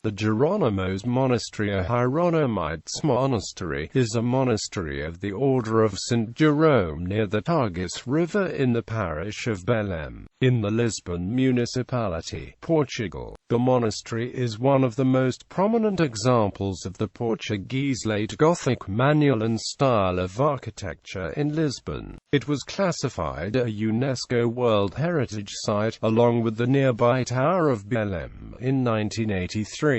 The Jerónimos Monastery, a Hieronymites Monastery, is a monastery of the Order of Saint Jerome near the Tagus River in the parish of Belém, in the Lisbon Municipality, Portugal. The monastery is one of the most prominent examples of the Portuguese Late Gothic Manueline style of architecture in Lisbon. It was classified a UNESCO World Heritage Site, along with the nearby Tower of Belém, in 1983.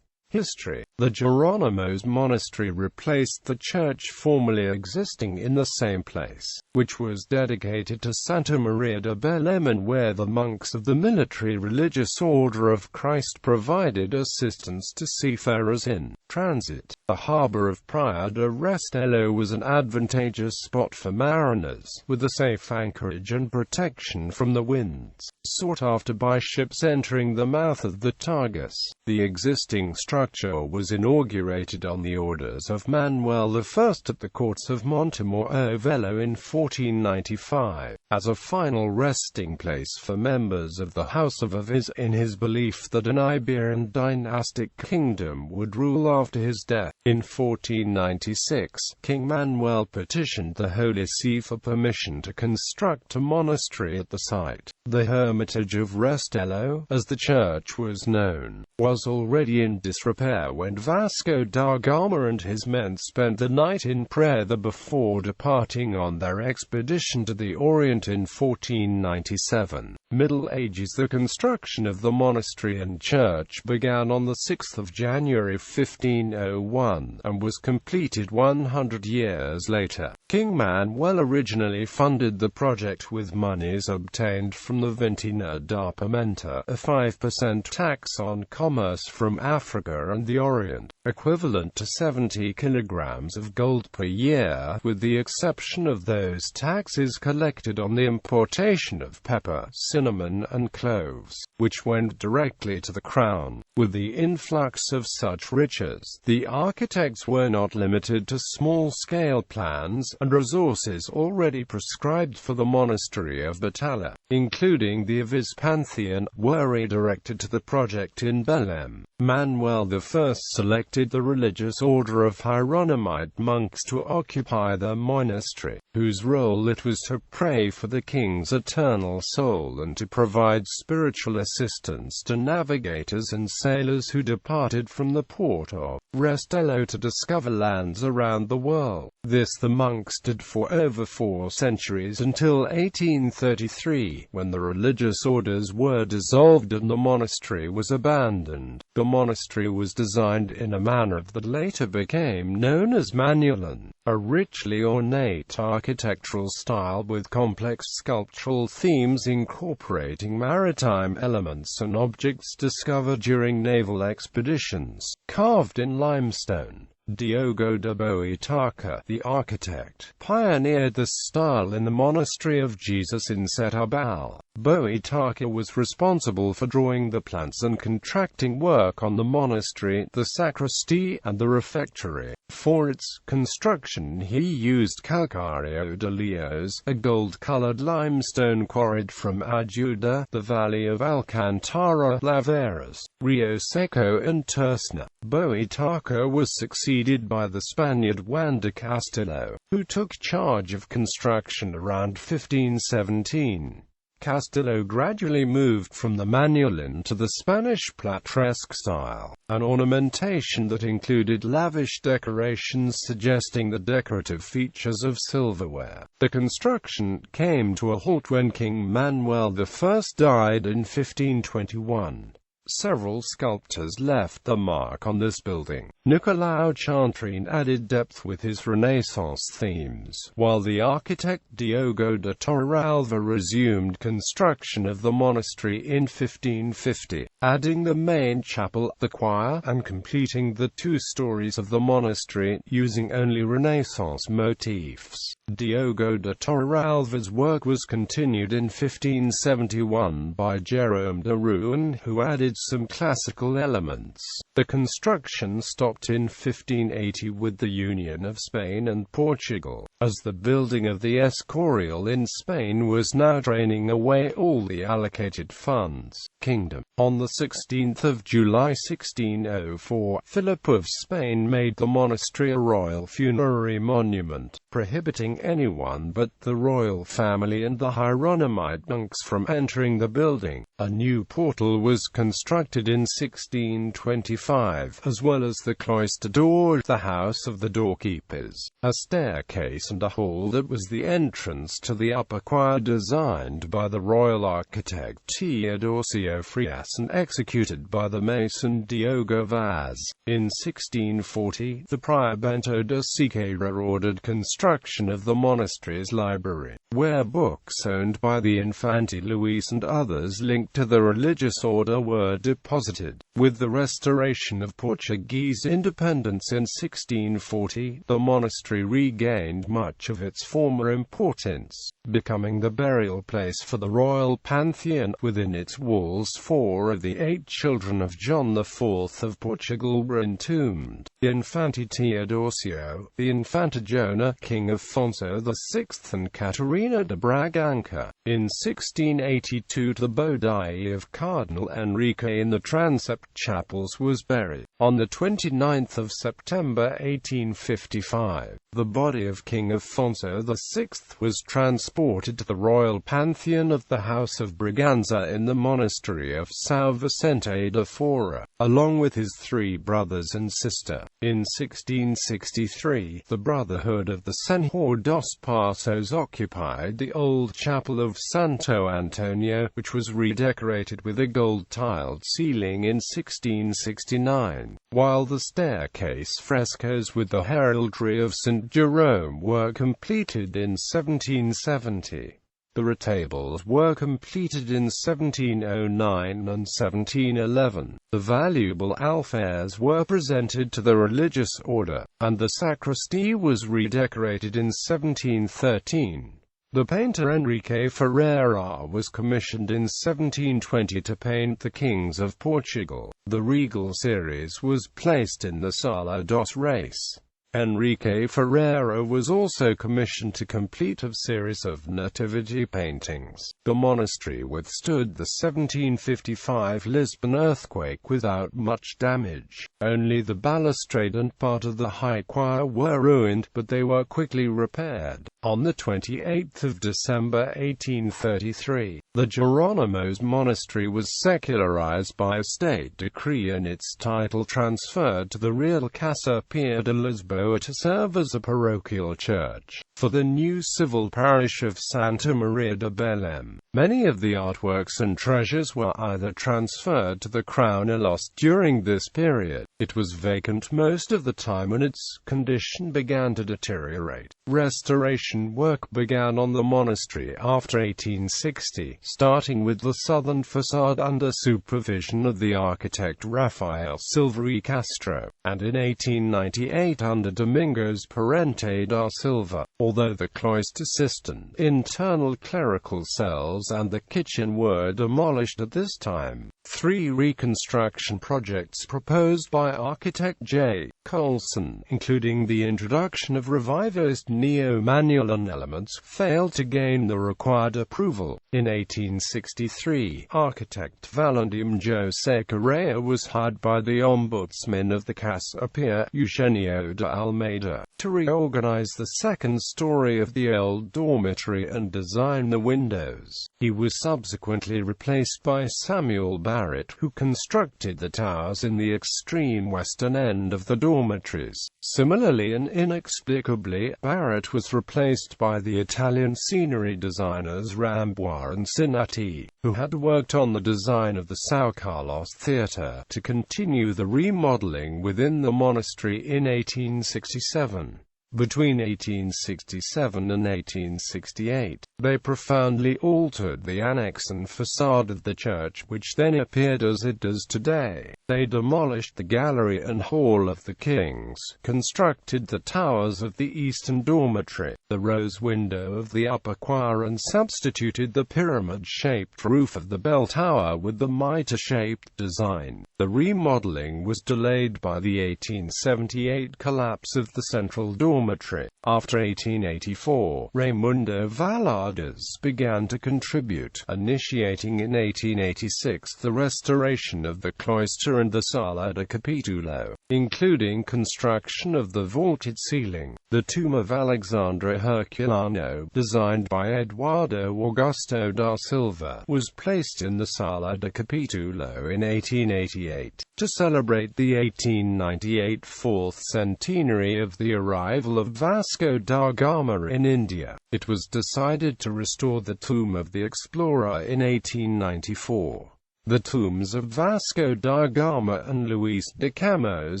History. The Jerónimos Monastery replaced the church formerly existing in the same place, which was dedicated to Santa Maria de Belém, and where the monks of the military religious Order of Christ provided assistance to seafarers in transit. The harbour of Praia de Restelo was an advantageous spot for mariners, with a safe anchorage and protection from the winds, sought after by ships entering the mouth of the Tagus. The existing structure was inaugurated on the orders of Manuel I at the courts of Montemor Velho in 1495, as a final resting place for members of the House of Aviz, in his belief that an Iberian dynastic kingdom would rule after his death. In 1496, King Manuel petitioned the Holy See for permission to construct a monastery at the site. The Hermitage of Restelo, as the church was known, was already in disrepair when Vasco da Gama and his men spent the night in prayer there before departing on their expedition to the Orient in 1497. Middle Ages. The construction of the monastery and church began on the 6th of January 1501, and was completed 100 years later. King Manuel originally funded the project with monies obtained from the Vintena da Pimenta, a 5% tax on commerce from Africa and the Orient, equivalent to 70 kilograms of gold per year, with the exception of those taxes collected on the importation of pepper, cinnamon and cloves, which went directly to the crown. With the influx of such riches, the architects were not limited to small-scale plans and resources already prescribed for the monastery of Batalha, including the Aviz Pantheon, were redirected to the project in Belém. Manuel I selected the religious order of Hieronymites monks to occupy the monastery, whose role it was to pray for the king's eternal soul and to provide spiritual assistance to navigators and sailors who departed from the port of Restelo to discover lands around the world. This the monks did for over 4 centuries until 1833, when the religious orders were dissolved and the monastery was abandoned. The monastery was designed in a manner that later became known as Manueline, a richly ornate architectural style with complex sculptural themes incorporating maritime elements and objects discovered during naval expeditions, carved in limestone. Diogo de Boitaca, the architect, pioneered this style in the Monastery of Jesus in Setúbal. Boitaca was responsible for drawing the plans and contracting work on the monastery, the sacristy, and the refectory. For its construction he used calcario de Leos, a gold-colored limestone quarried from Ajuda, the valley of Alcantara, Laveiras, Rio Seco and Tersna. Boitaca was succeeded by the Spaniard Juan de Castillo, who took charge of construction around 1517. Castillo gradually moved from the Manueline to the Spanish plateresque style, an ornamentation that included lavish decorations suggesting the decorative features of silverware. The construction came to a halt when King Manuel I died in 1521. Several sculptors left their mark on this building. Nicolau Chantrine added depth with his Renaissance themes, while the architect Diogo de Torralva resumed construction of the monastery in 1550, adding the main chapel, the choir, and completing the 2 stories of the monastery, using only Renaissance motifs. Diogo de Torralva's work was continued in 1571 by Jerome de Rouen, who added some classical elements. The construction stopped in 1580 with the union of Spain and Portugal, as the building of the Escorial in Spain was now draining away all the allocated funds. Kingdom. On 16 July 1604, Philip of Spain made the monastery a royal funerary monument, prohibiting anyone but the royal family and the Hieronymites monks from entering the building. A new portal was constructed in 1625, as well as the cloister door, the house of the doorkeepers, a staircase and a hall that was the entrance to the upper choir, designed by the royal architect Teodosio Frias and executed by the mason Diogo Vaz. In 1640, the prior Bento de Siqueira ordered construction of the monastery's library, where books owned by the Infante Luis and others linked to the religious order were deposited. With the restoration of Portuguese independence in 1640, the monastery regained much of its former importance, becoming the burial place for the royal pantheon. Within its walls, 4 of the 8 children of John IV of Portugal were entombed: the Infante Teodosio, the Infanta Joana, King Afonso VI, and Catarina de Bragança. In 1682, the body of Cardinal Enrique in the transept chapels was buried. On 29 September 1855, the body of King Afonso VI was transported to the royal pantheon of the House of Braganza in the monastery of São Vicente de Fora, along with his 3 brothers and sister. In 1663, the Brotherhood of the Senhor dos Passos occupied the old chapel of Santo Antonio, which was redecorated with a gold-tiled ceiling in 1669, while the staircase frescoes with the heraldry of Saint Jerome were completed in 1770. The retables were completed in 1709 and 1711. The valuable alfares were presented to the religious order, and the sacristy was redecorated in 1713. The painter Enrique Ferreira was commissioned in 1720 to paint the kings of Portugal. The regal series was placed in the Sala dos Reis. Enrique Ferreira was also commissioned to complete a series of nativity paintings. The monastery withstood the 1755 Lisbon earthquake without much damage. Only the balustrade and part of the high choir were ruined, but they were quickly repaired. On 28 December 1833, the Jerónimos Monastery was secularized by a state decree and its title transferred to the Real Casa Pia de Lisboa to serve as a parochial church for the new civil parish of Santa Maria de Belém. Many of the artworks and treasures were either transferred to the crown or lost during this period. It was vacant most of the time when its condition began to deteriorate. Restoration work began on the monastery after 1860, starting with the southern facade under supervision of the architect Rafael Silva e Castro, and in 1898 under Domingos Parente da Silva. Although the cloister cistern, internal clerical cells and the kitchen were demolished at this time, 3 reconstruction projects proposed by architect J. Coulson, including the introduction of revivalist neo-Manueline elements, failed to gain the required approval. In 1863, architect Valentim José Correa was hired by the ombudsman of the Casa Pia, Eugenio de Almeida, to reorganize the second story of the old dormitory and design the windows. He was subsequently replaced by Samuel Barrett, who constructed the towers in the extreme western end of the dormitories. Similarly and inexplicably, Barrett was replaced by the Italian scenery designers Rambois and Sinatti, who had worked on the design of the São Carlos Theatre, to continue the remodeling within the monastery in 1867. Between 1867 and 1868, they profoundly altered the annex and facade of the church, which then appeared as it does today. They demolished the gallery and hall of the kings, constructed the towers of the eastern dormitory, the rose window of the upper choir, and substituted the pyramid-shaped roof of the bell tower with the mitre-shaped design. The remodeling was delayed by the 1878 collapse of the central dormitory. After 1884, Raimundo Valladas began to contribute, initiating in 1886 the restoration of the cloister and the Sala de Capitulo, including construction of the vaulted ceiling. The tomb of Alexandre Herculano, designed by Eduardo Augusto da Silva, was placed in the Sala de Capitulo in 1888. To celebrate the 1898 fourth centenary of the arrival of Vasco da Gama in India, it was decided to restore the tomb of the explorer in 1894. The tombs of Vasco da Gama and Luis de Camões,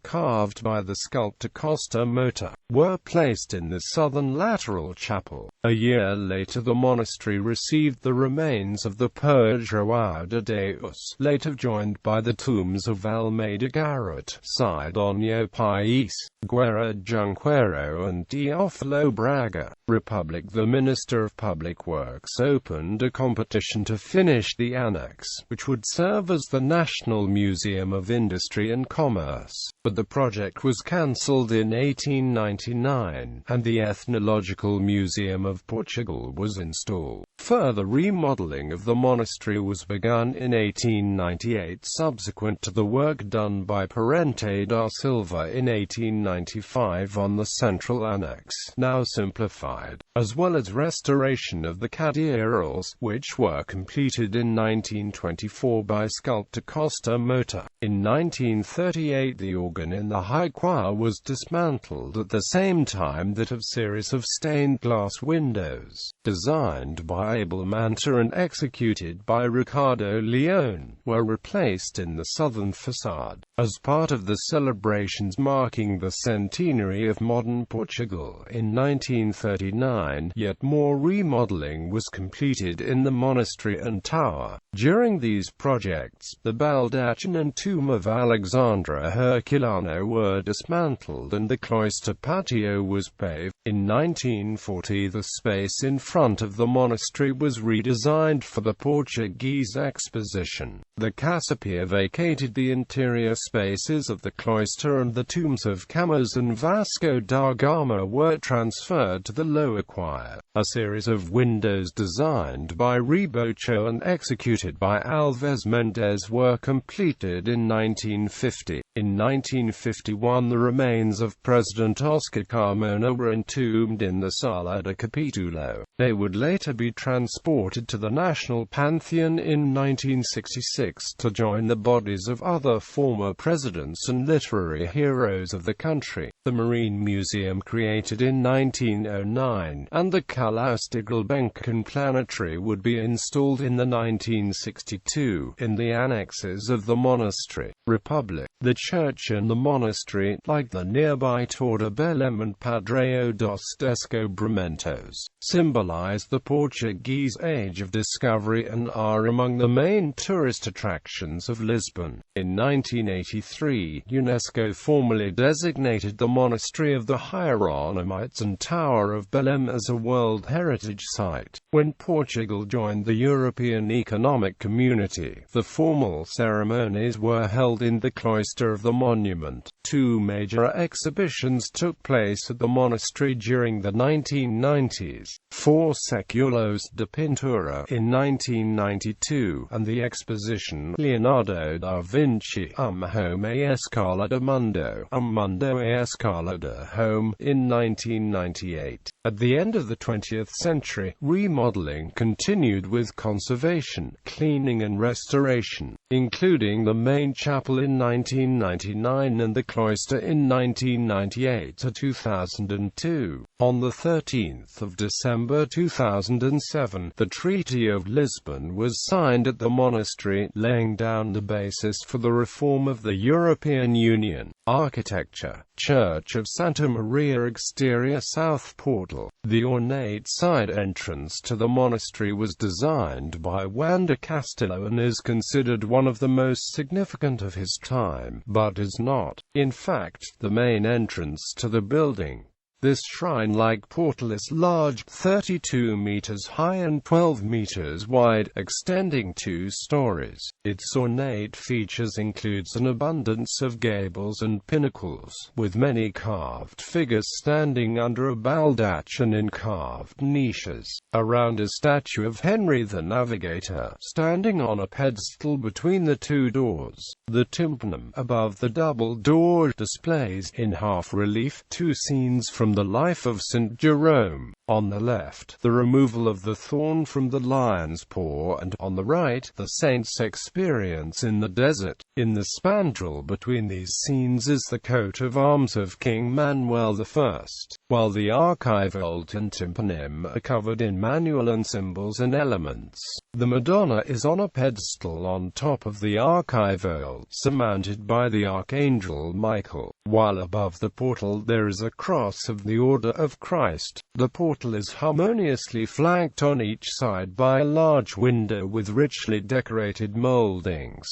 carved by the sculptor Costa Mota, were placed in the southern lateral chapel. A year later the monastery received the remains of the poet João de Deus, later joined by the tombs of Almeida Garrett, Sidonio País, Guerra Junqueiro and Teófilo Braga. Republic. The Minister of Public Works opened a competition to finish the annex, which would serve as the National Museum of Industry and Commerce, but the project was cancelled in 1899, and the Ethnological Museum of Portugal was installed. Further remodeling of the monastery was begun in 1898 subsequent to the work done by Parente da Silva in 1895 on the central annex, now simplified, as well as restoration of the cathedrals, which were completed in 1924 by sculptor Costa Mota. In 1938 the organ in the high choir was dismantled at the same time that a series of stained glass windows, designed by Abel Manta and executed by Ricardo Leone, were replaced in the southern facade. As part of the celebrations marking the centenary of modern Portugal in 1939, yet more remodeling was completed in the monastery and tower. During these projects, the baldachin and tomb of Alexandre Herculano were dismantled and the cloister patio was paved. In 1940 the space in front of the monastery was redesigned for the Portuguese exposition. The Casapia vacated the interior spaces of the cloister and the tombs of Camões and Vasco da Gama were transferred to the lower choir. A series of windows designed by Rebocho and executed by Alves Mendes were completed in 1950. In 1951 the remains of President Oscar Carmona were entombed in the Sala de Capitulo. They would later be transported to the National Pantheon in 1966 to join the bodies of other former presidents and literary heroes of the country. The Marine Museum, created in 1909, and the Palácio Gulbenkian Planetary would be installed in the 1962 in the annexes of the monastery. Republic. The church and the monastery, like the nearby Tower of Belém and Padrão dos Descobrimentos, symbolize the Portuguese age of discovery and are among the main tourist attractions of Lisbon. In 1983, UNESCO formally designated the Monastery of the Hieronymites and Tower of Belém as a World Heritage Site. When Portugal joined the European Economic Community, the formal ceremonies were held in the cloister of the monument. Two major exhibitions took place at the monastery during the 1990s. Four Séculos de Pintura in 1992, and the exposition Leonardo da Vinci, Home e Escala de Mundo, Mundo e Escala de Home, in 1998. At the end of the 20th century, remodeling continued with conservation, cleaning and restoration, including the main chapel in 1999 and the cloister in 1998 to 2002. On the 13th of December 2007, the Treaty of Lisbon was signed at the monastery, laying down the basis for the reform of the European Union. Architecture. Church of Santa Maria. Exterior south portal. The ornate side entrance to the monastery was designed by Juan de Castillo and is considered one of the most significant of his time, but is not, in fact, the main entrance to the building. This shrine-like portal is large, 32 meters high and 12 meters wide, extending 2 stories. Its ornate features includes an abundance of gables and pinnacles, with many carved figures standing under a baldachin in carved niches. Around a statue of Henry the Navigator, standing on a pedestal between the 2 doors. The tympanum above the double door displays, in half-relief, 2 scenes from the life of Saint Jerome. On the left, the removal of the thorn from the lion's paw, and, on the right, the saint's experience in the desert. In the spandrel between these scenes is the coat of arms of King Manuel I, while the archive vault and tympanum are covered in Manueline symbols and elements. The Madonna is on a pedestal on top of the archive vault, surmounted by the Archangel Michael, while above the portal there is a cross of the Order of Christ. The portal is harmoniously flanked on each side by a large window with richly decorated moldings.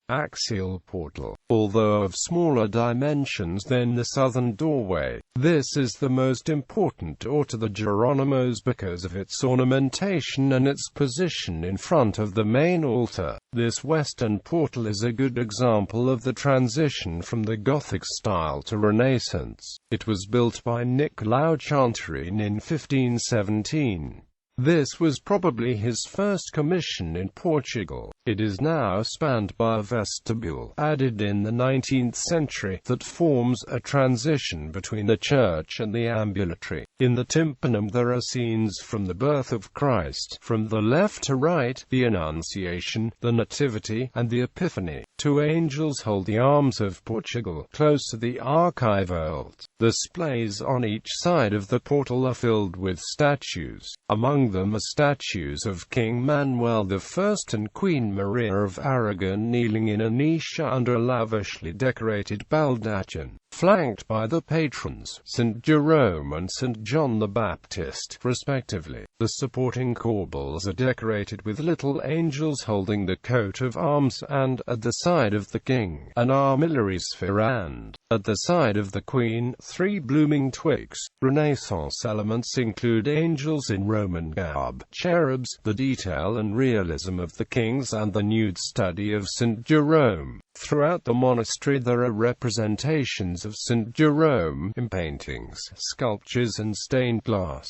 Axial portal. Although of smaller dimensions than the southern doorway, this is the most important door to the Jerónimos because of its ornamentation and its position in front of the main altar. This western portal is a good example of the transition from the Gothic style to Renaissance. It was built by Nicolau Chanterin in 1517. This was probably his first commission in Portugal. It is now spanned by a vestibule, added in the 19th century, that forms a transition between the church and the ambulatory. In the tympanum there are scenes from the birth of Christ, from the left to right, the Annunciation, the Nativity, and the Epiphany. 2 angels hold the arms of Portugal, close to the archive vault. The displays on each side of the portal are filled with statues. Among them are statues of King Manuel I and Queen Maria of Aragon kneeling in a niche under a lavishly decorated baldachin, flanked by the patrons, St. Jerome and St. John the Baptist, respectively. The supporting corbels are decorated with little angels holding the coat of arms, and, at the side of the king, an armillary sphere and, at the side of the queen, 3 blooming twigs. Renaissance elements include angels in Roman garb, cherubs, the detail and realism of the kings, and the nude study of St. Jerome. Throughout the monastery there are representations of St. Jerome in paintings, sculptures and stained glass.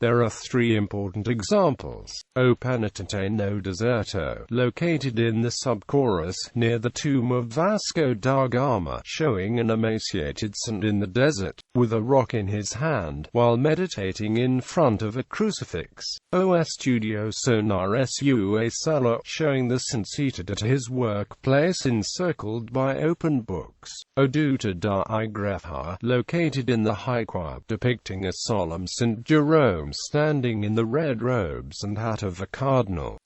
There are 3 important examples. O Penitente no Deserto, located in the subchorus, near the tomb of Vasco da Gama, showing an emaciated saint in the desert, with a rock in his hand, while meditating in front of a crucifix. O Estudio Sonar Sua Sala, showing the saint seated at his workplace encircled by open books. O Duta da Igreja, located in the high choir, depicting a solemn St. Jerome standing in the red robes and hat of a cardinal.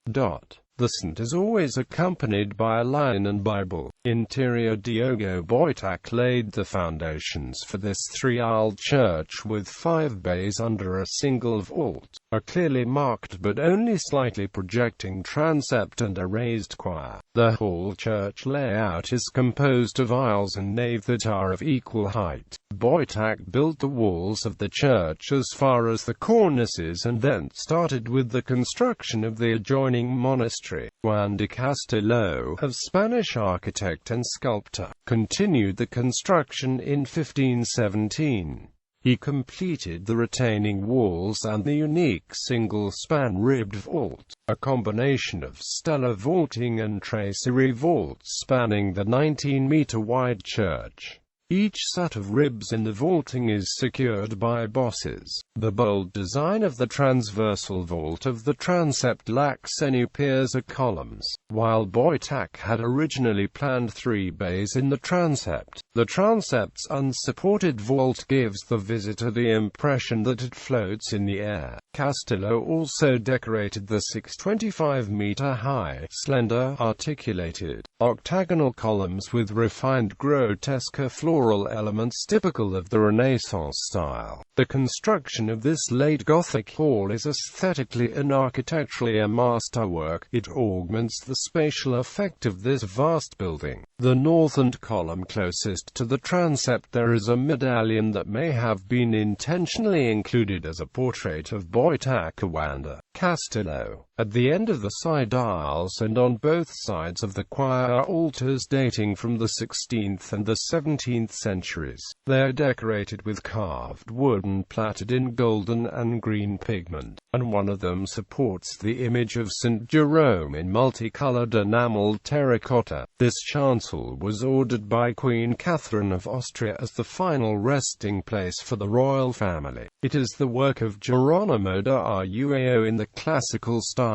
The saint is always accompanied by a lion and Bible. Interior. Diogo Boitac laid the foundations for this 3-aisled church with 5 bays under a single vault, a clearly marked but only slightly projecting transept and a raised choir. The whole church layout is composed of aisles and nave that are of equal height. Boitac built the walls of the church as far as the cornices and then started with the construction of the adjoining monastery. Juan de Castillo, a Spanish architect and sculptor, continued the construction in 1517. He completed the retaining walls and the unique single-span ribbed vault, a combination of stellar vaulting and tracery vaults spanning the 19-meter wide church. Each set of ribs in the vaulting is secured by bosses. The bold design of the transversal vault of the transept lacks any piers or columns. While Boitac had originally planned 3 bays in the transept, the transept's unsupported vault gives the visitor the impression that it floats in the air. Castello also decorated the 625-meter-high, slender, articulated, octagonal columns with refined grotesque floral elements typical of the Renaissance style. The construction of this late Gothic hall is aesthetically and architecturally a masterwork. It augments the spatial effect of this vast building. The northern column closest to the transept there is a medallion that may have been intentionally included as a portrait of Wanda. Castello. At the end of the side aisles and on both sides of the choir are altars dating from the 16th and the 17th centuries. They are decorated with carved wood and platted in golden and green pigment, and one of them supports the image of Saint Jerome in multicolored enameled terracotta. This chancel was ordered by Queen Catherine of Austria as the final resting place for the royal family. It is the work of Jerónimo da Ruao in the classical style.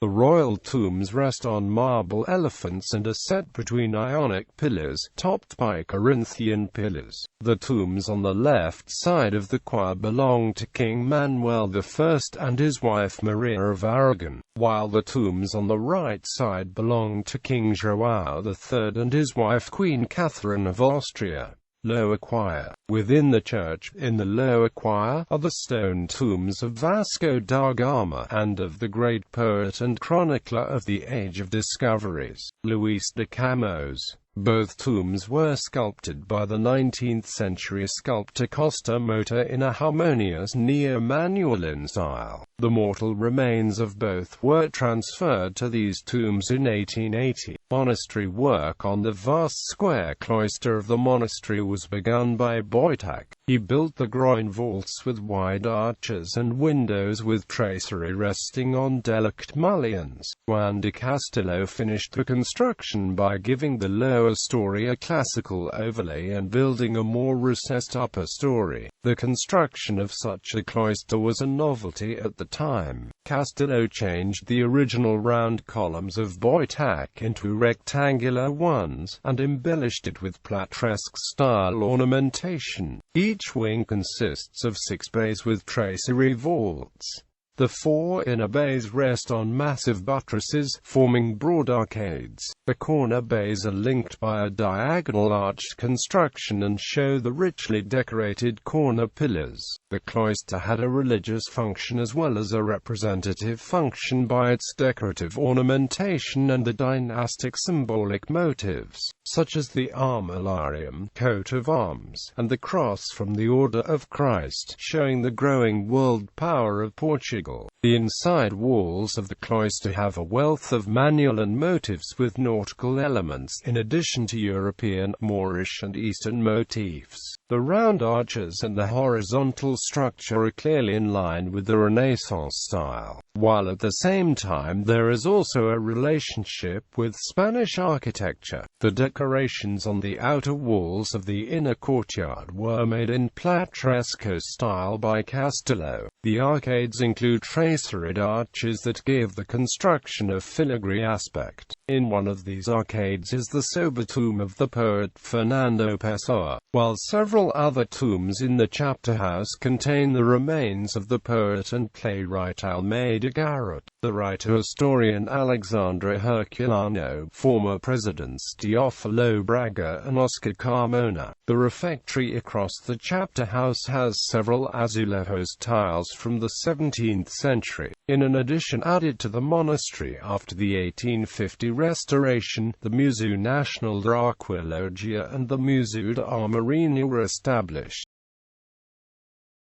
The royal tombs rest on marble elephants and are set between Ionic pillars, topped by Corinthian pillars. The tombs on the left side of the choir belong to King Manuel I and his wife Maria of Aragon, while the tombs on the right side belong to King João III and his wife Queen Catherine of Austria. Lower choir. Within the church, in the lower choir, are the stone tombs of Vasco da Gama and of the great poet and chronicler of the Age of Discoveries, Luis de Camões. Both tombs were sculpted by the 19th-century sculptor Costa Mota in a harmonious neo-Manueline style. The mortal remains of both were transferred to these tombs in 1880. Monastery work on the vast square cloister of the monastery was begun by Wojtak. He built the groin vaults with wide arches and windows with tracery resting on delicate mullions. Juan de Castello finished the construction by giving the lower story a classical overlay and building a more recessed upper story. The construction of such a cloister was a novelty at the time. Castello changed the original round columns of Wojtak into rectangular ones, and embellished it with plateresque-style ornamentation. Each wing consists of 6 bays with tracery vaults. The 4 inner bays rest on massive buttresses, forming broad arcades. The corner bays are linked by a diagonal arched construction and show the richly decorated corner pillars. The cloister had a religious function as well as a representative function by its decorative ornamentation and the dynastic symbolic motives, such as the armillarium, coat of arms, and the cross from the Order of Christ, showing the growing world power of Portugal. The inside walls of the cloister have a wealth of Manueline motifs with nautical elements, in addition to European, Moorish and Eastern motifs. The round arches and the horizontal structure are clearly in line with the Renaissance style, while at the same time there is also a relationship with Spanish architecture. The decorations on the outer walls of the inner courtyard were made in plateresco style by Castello. The arcades include traceried arches that give the construction a filigree aspect. In one of these arcades is the sober tomb of the poet Fernando Pessoa, while several other tombs in the chapter house contain the remains of the poet and playwright Almeida Garrett. The writer-historian Alexandra Herculano, former presidents Teófilo Braga and Oscar Carmona. The refectory across the chapter house has several azulejos tiles from the 17th century. In an addition added to the monastery after the 1850 restoration, the Museu Nacional da Arqueologia and the Museu da Armarinha were established.